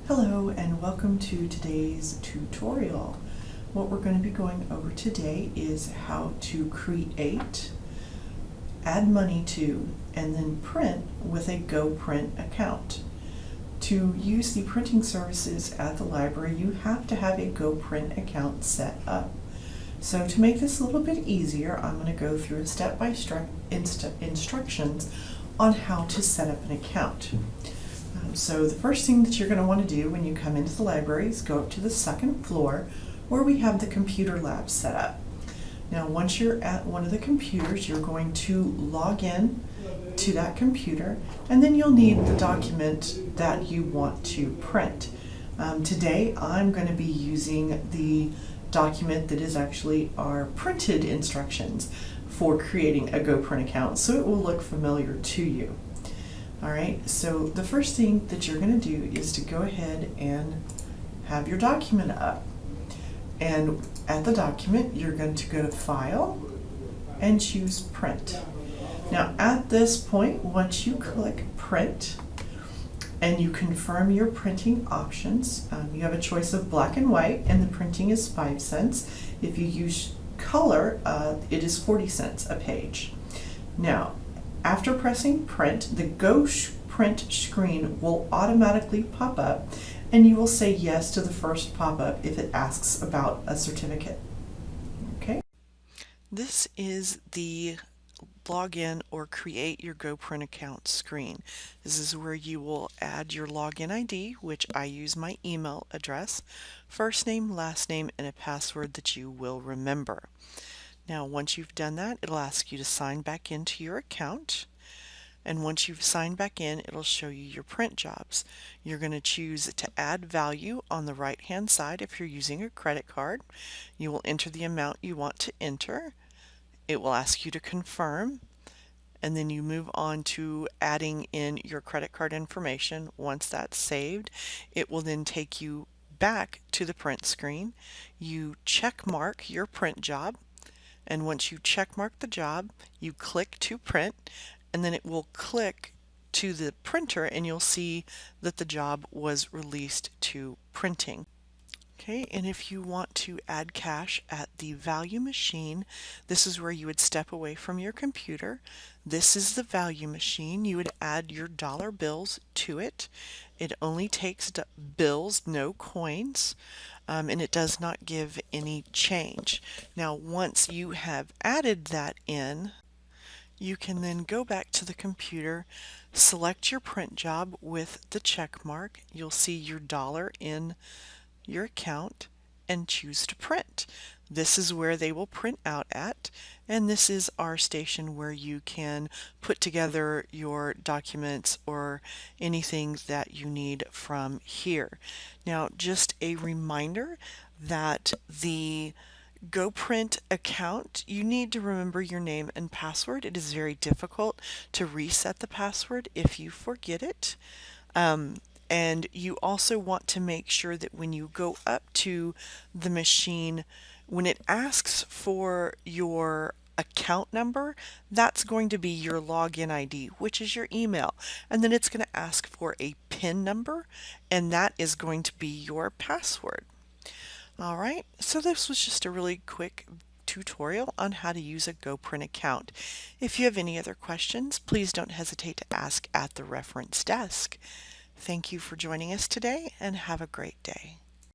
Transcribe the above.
Hello and welcome to today's tutorial. What we're going to be going over today is how to create, add money to, and then print with a GoPrint account. To use the printing services at the library, you have to have a GoPrint account set up. So to make this a little bit easier, I'm going to go through a step-by-step instructions on how to set up an account. So the first thing that you're going to want to do when you come into the library is go up to the second floor where we have the computer lab set up. Now once you're at one of the computers, you're going to log in to that computer, and then you'll need the document that you want to print. Today I'm going to be using the document that is actually our printed instructions for creating a GoPrint account, so it will look familiar to you. Alright, so the first thing that you're going to do is to go ahead and have your document up. And at the document, you're going to go to File and choose Print. Now at this point, once you click Print and you confirm your printing options, you have a choice of black and white, and the printing is 5 cents. If you use color, it is 40 cents a page. Now, after pressing print, the GoPrint screen will automatically pop up, and you will say yes to the first pop-up if it asks about a certificate. Okay. This is the login or create your GoPrint account screen. This is where you will add your login ID, which I use my email address, first name, last name, and a password that you will remember. Now once you've done that, it'll ask you to sign back into your account, and once you've signed back in, it'll show you your print jobs. You're going to choose to add value on the right hand side. If you're using a credit card, you will enter the amount you want to enter. It will ask you to confirm, and then you move on to adding in your credit card information. Once that's saved, it will then take you back to the print screen. You check mark your print job, and once you check mark the job, you click to print, and then it will click to the printer, and you'll see that the job was released to printing. Okay, and if you want to add cash at the value machine, this is where you would step away from your computer. This is the value machine. You would add your dollar bills to it. It only takes bills, no coins. And it does not give any change. Now once you have added that in, you can then go back to the computer, select your print job with the check mark. You'll see your dollar in your account and choose to print. This is where they will print out at, and this is our station where you can put together your documents or anything that you need from here. Now just a reminder that the GoPrint account, you need to remember your name and password. It is very difficult to reset the password if you forget it. And you also want to make sure that when you go up to the machine, when it asks for your account number, that's going to be your login ID, which is your email. And then it's going to ask for a PIN number, and that is going to be your password. All right, so this was just a really quick tutorial on how to use a GoPrint account. If you have any other questions, please don't hesitate to ask at the reference desk. Thank you for joining us today, and have a great day.